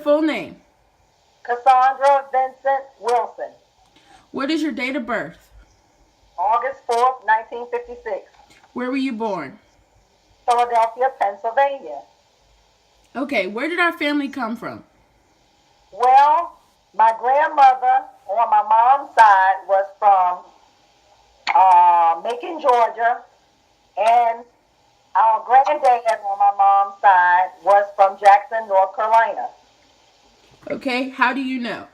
full name? Cassandra Vincent Wilson. What is your date of birth? August 4th, 1956. Where were you born? Philadelphia, Pennsylvania. Okay, where did our family come from? Well, my grandmother on my mom's side was from Macon, Georgia, and our granddad on my mom's side was from Jackson, North Carolina. Okay, how do you know?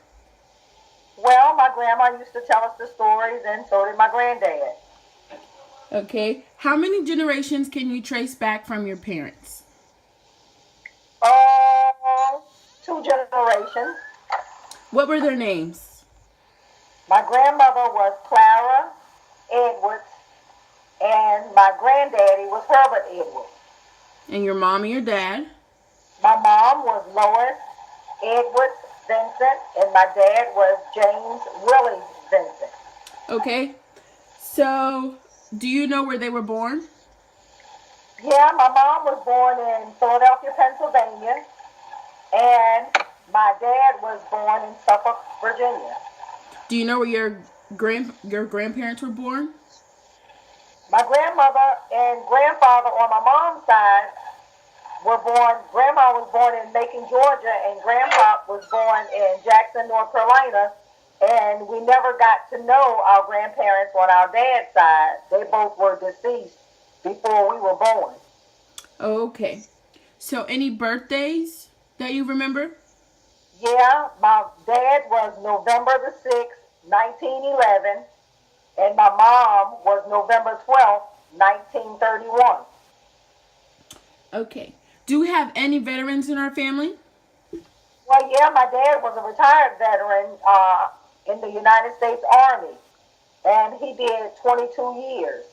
Well, my grandma used to tell us the stories, and so did my granddad. Okay, how many generations can you trace back from your parents? Oh, two generations. What were their names? My grandmother was Clara Edwards, and my granddaddy was Herbert Edwards. And your mom and your dad? My mom was Lois Edwards Vincent, and my dad was James Willie Vincent. Okay, so do you know where they were born? Yeah, my mom was born in Philadelphia, Pennsylvania, and my dad was born in Suffolk, Virginia. Do you know where your grandparents were born? My grandmother and grandfather on my mom's side were born. Grandma was born in Macon, Georgia, and Grandpa was born in Jackson, North Carolina. And we never got to know our grandparents on our dad's side. They both were deceased before we were born. Okay, so any birthdays that you remember? Yeah, my dad was November the 6th, 1911, and my mom was November 12th, 1931. Okay, do we have any veterans in our family? Well, yeah, my dad was a retired veteran in the United States Army, and he did 22 years.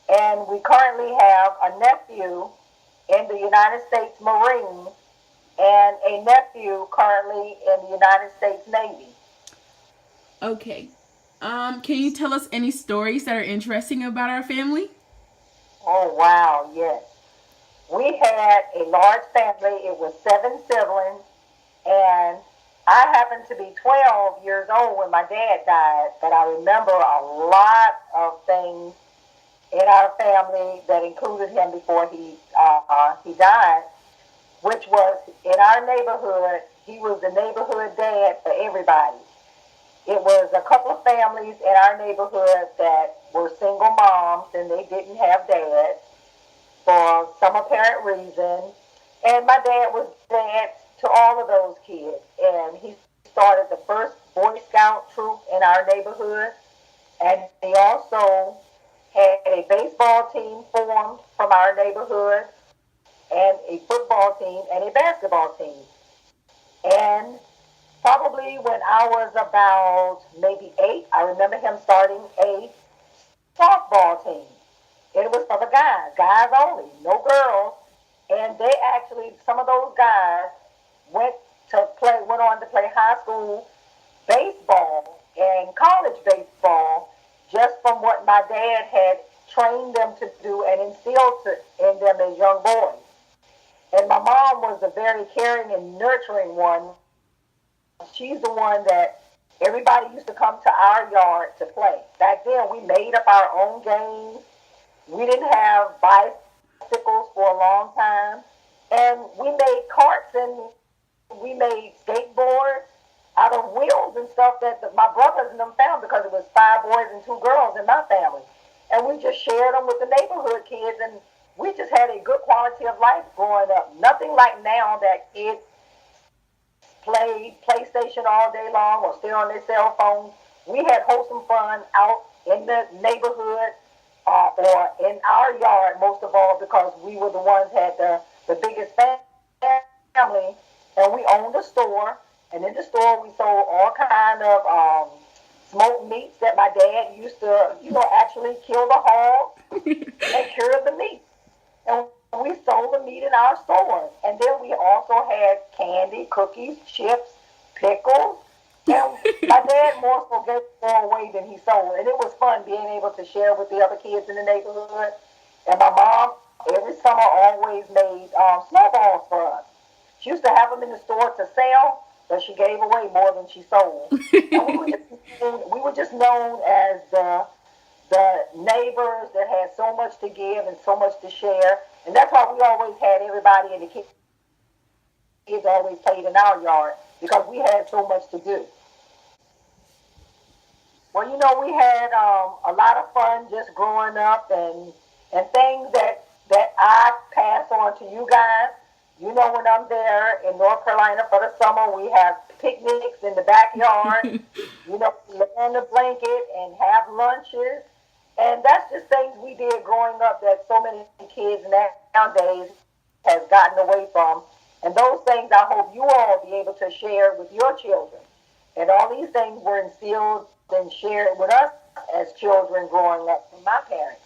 And we currently have a nephew in the United States Marines and a nephew currently in the United States Navy. Okay, can you tell us any stories that are interesting about our family? Oh, wow, yes. We had a large family. It was seven siblings, and I happened to be 12 years old when my dad died, but I remember a lot of things in our family that included him before he died, which was in our neighborhood. He was the neighborhood dad for everybody. It was a couple of families in our neighborhood that were single moms and they didn't have dads for some apparent reason. And my dad was dad to all of those kids. And he started the first Boy Scout troop in our neighborhood. And he also had a baseball team formed from our neighborhood, and a football team, and a basketball team. And probably when I was about maybe 8, I remember him starting a softball team. It was for the guys only, no girls. And they actually, some of those guys went on to play high school baseball and college baseball just from what my dad had trained them to do and instilled in them as young boys. And my mom was a very caring and nurturing one. She's the one that everybody used to come to our yard to play. Back then, we made up our own games. We didn't have bicycles for a long time. And we made carts and we made skateboards out of wheels and stuff that my brothers and them found because it was 5 boys and 2 girls in my family. And we just shared them with the neighborhood kids, and we just had a good quality of life growing up. Nothing like now that kids play PlayStation all day long or stay on their cell phones. We had wholesome fun out in the neighborhood or in our yard most of all because we were the ones had the biggest family, and we owned a store. And in the store, we sold all kind of smoked meats that my dad used to, actually kill the hog and cure the meat. And we sold the meat in our stores. And then we also had candy, cookies, chips, pickles. And my dad more so gave more away than he sold. And it was fun being able to share with the other kids in the neighborhood. And my mom, every summer, always made snowballs for us. She used to have them in the store to sell, but she gave away more than she sold. And we were just known as the neighbors that had so much to give and so much to share. And that's why we always had everybody, and the kids always played in our yard because we had so much to do. Well, we had a lot of fun just growing up, and things that I pass on to you guys. When I'm there in North Carolina for the summer, we have picnics in the backyard. Lay on the blanket and have lunches, and that's just things we did growing up that so many kids nowadays has gotten away from. And those things I hope you all be able to share with your children. And all these things were instilled and shared with us as children growing up from my parents.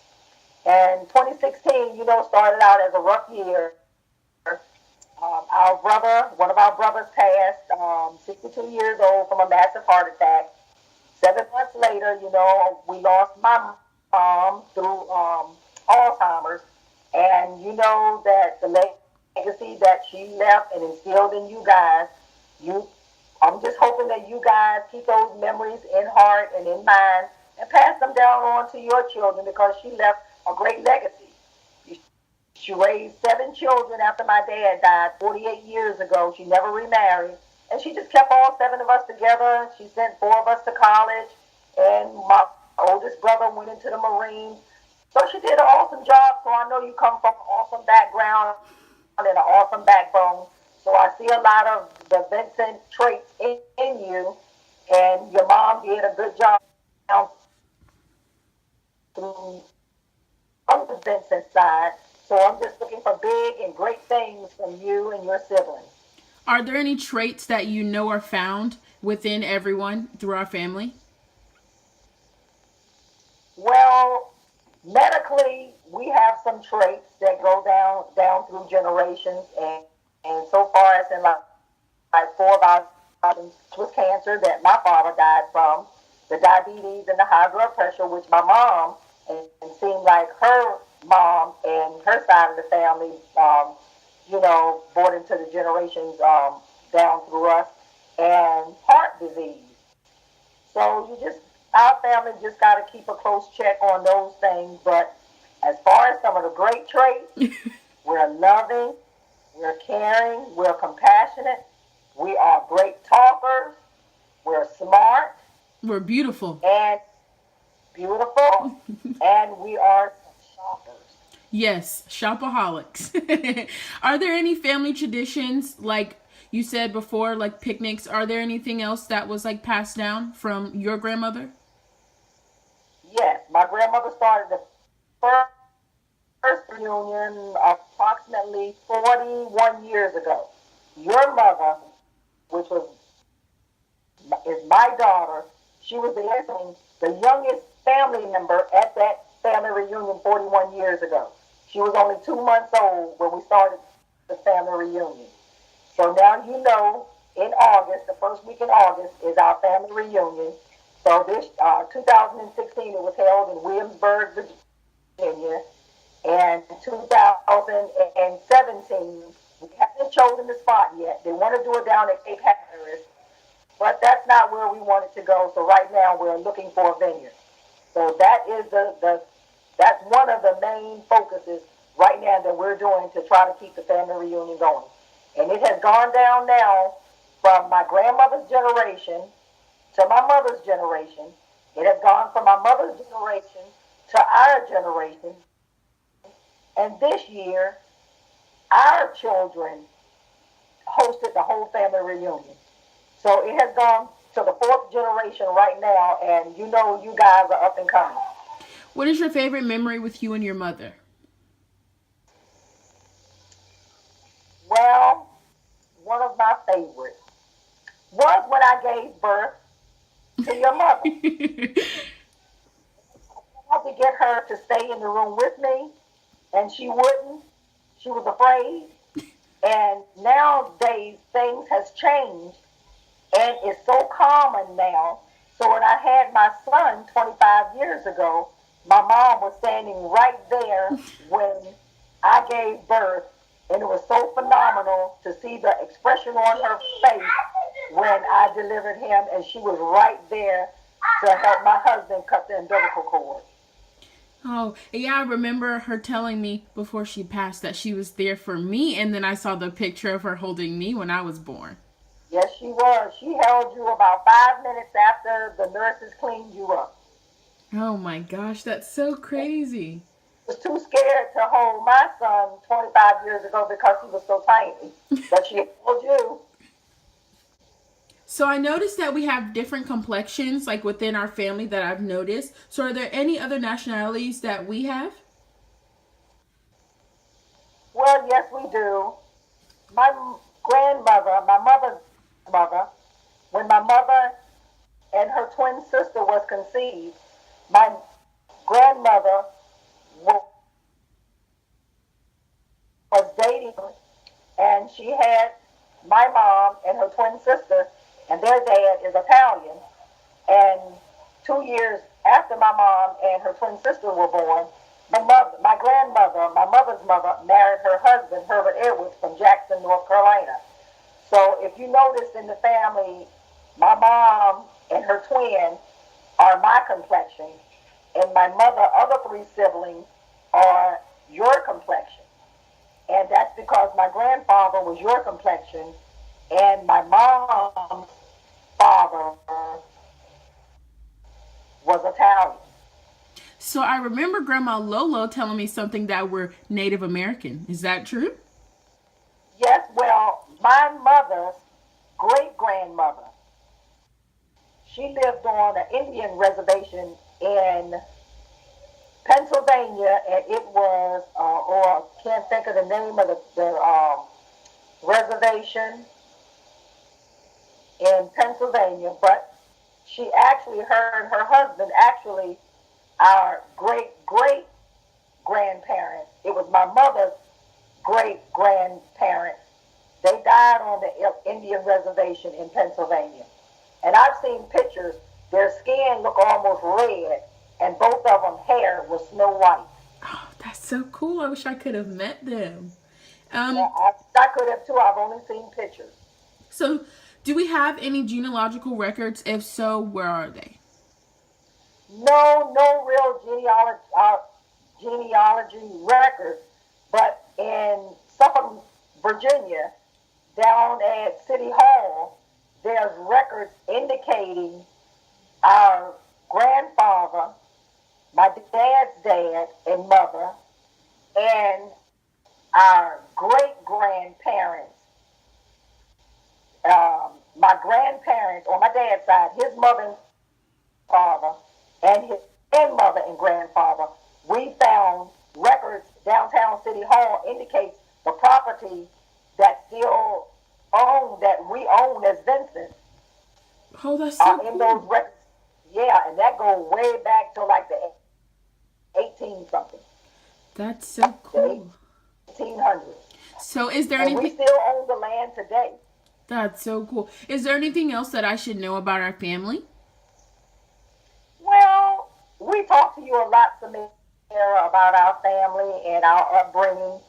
And 2016, started out as a rough year. One of our brothers passed, 62 years old from a massive heart attack. 7 months later, we lost my mom through Alzheimer's. And you know that the legacy that she left and instilled in you guys, I'm just hoping that you guys keep those memories in heart and in mind and pass them down on to your children because she left a great legacy. She raised 7 children after my dad died 48 years ago. She never remarried. And she just kept all 7 of us together. She sent 4 of us to college. And my oldest brother went into the Marines. So she did an awesome job. So I know you come from an awesome background and an awesome backbone. So I see a lot of the Vincent traits in you. And your mom did a good job on the Vincent side. So I'm just looking for big and great things from you and your siblings. Are there any traits that you know are found within everyone through our family? Well, medically, we have some traits that go down through generations, and so far as in like 4 of our was cancer that my father died from, the diabetes and the high blood pressure, which my mom and seemed like her mom and her side of the family, brought into the generations down through us, and heart disease. So our family just got to keep a close check on those things. But as far as some of the great traits, we're loving, we're caring, we're compassionate, we are great talkers, we're smart, We're beautiful. and beautiful, and we are shoppers. Yes, shopaholics. Are there any family traditions, like you said before, like picnics? Are there anything else that was like passed down from your grandmother? Yes, my grandmother started the first reunion approximately 41 years ago. Your mother, which is my daughter, she was the youngest family member at that family reunion 41 years ago. She was only 2 months old when we started the family reunion. So now in August, the first week in August is our family reunion. So this 2016, it was held in Williamsburg, Virginia, and 2017, we haven't chosen the spot yet. They want to do it down at Cape Hatteras, but that's not where we wanted to go. So right now we're looking for a venue. So that is that's one of the main focuses right now that we're doing to try to keep the family reunion going. And it has gone down now from my grandmother's generation to my mother's generation. It has gone from my mother's generation to our generation. And this year, our children hosted the whole family reunion. So it has gone to the 4th generation right now, and you guys are up and coming. What is your favorite memory with you and your mother? Well, one of my favorites was when I gave birth to your mother. I had to get her to stay in the room with me, and she wouldn't. She was afraid. And nowadays, things has changed, and it's so common now. So when I had my son 25 years ago, my mom was standing right there when I gave birth And it was so phenomenal to see the expression on her face when I delivered him, and she was right there to help my husband cut the umbilical cord. Oh, yeah, I remember her telling me before she passed that she was there for me, and then I saw the picture of her holding me when I was born. Yes, she was. She held you about 5 minutes after the nurses cleaned you up. Oh my gosh, that's so crazy. Was too scared to hold my son 25 years ago because he was so tiny. But she held you. So I noticed that we have different complexions, like within our family that I've noticed. So are there any other nationalities that we have? Well, yes, we do. My grandmother, my mother's mother, when my mother and her twin sister was conceived, my grandmother was dating, and she had my mom and her twin sister, and their dad is Italian. And 2 years after my mom and her twin sister were born, my grandmother, my mother's mother, married her husband, Herbert Edwards, from Jackson, North Carolina. So if you notice in the family, my mom and her twin are my complexion, and my mother, other three siblings are your complexion. And that's because my grandfather was your complexion, and my mom's father was Italian. So I remember Grandma Lolo telling me something that we're Native American. Is that true? Yes, well, my mother's great grandmother, she lived on an Indian reservation in Pennsylvania, and it was, or I can't think of the name of the reservation in Pennsylvania, but she actually, her and her husband, actually, our great great grandparents, it was my mother's great grandparents, they died on the Indian reservation in Pennsylvania. And I've seen pictures, their skin looked almost red, and both of them hair was snow white. Oh, that's so cool. I wish I could have met them. Yeah, I could have too. I've only seen pictures. So do we have any genealogical records? If so, where are they? No real genealogy records, but in Suffolk, Virginia, down at City Hall, there's records indicating our grandfather, my dad's dad and mother, and our great grandparents, my grandparents on my dad's side, his mother and father, and his grandmother and grandfather. We found records downtown City Hall indicates the property that still owned, that we own as Vincent. Oh, that's so In cool. those records. Yeah, and that goes way back to like the 18 something. That's so cool. 1800s. So is there And we anything? still own the land today. That's so cool. Is there anything else that I should know about our family? Well, we talk to you a lot, Samira, about our family and our upbringing.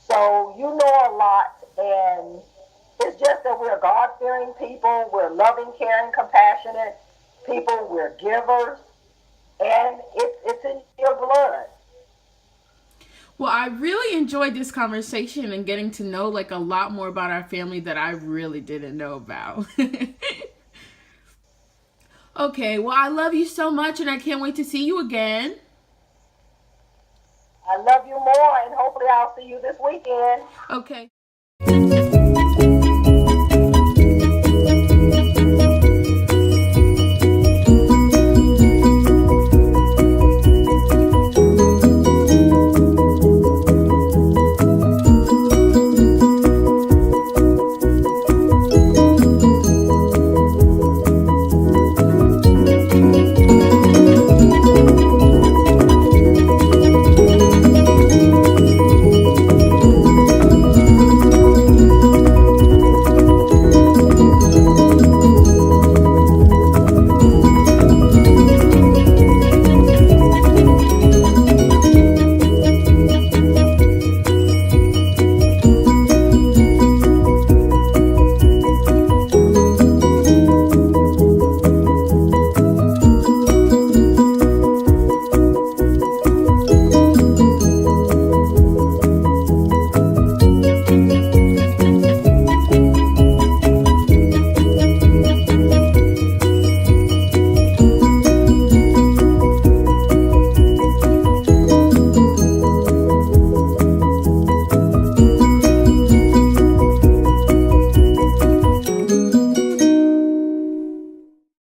So you know a lot, and it's just that we're God-fearing people. We're loving, caring, compassionate people. We're givers, and it's in your blood. Well, I really enjoyed this conversation and getting to know like a lot more about our family that I really didn't know about. Okay, well, I love you so much and I can't wait to see you again. I love you more, and hopefully I'll see you this weekend. Okay.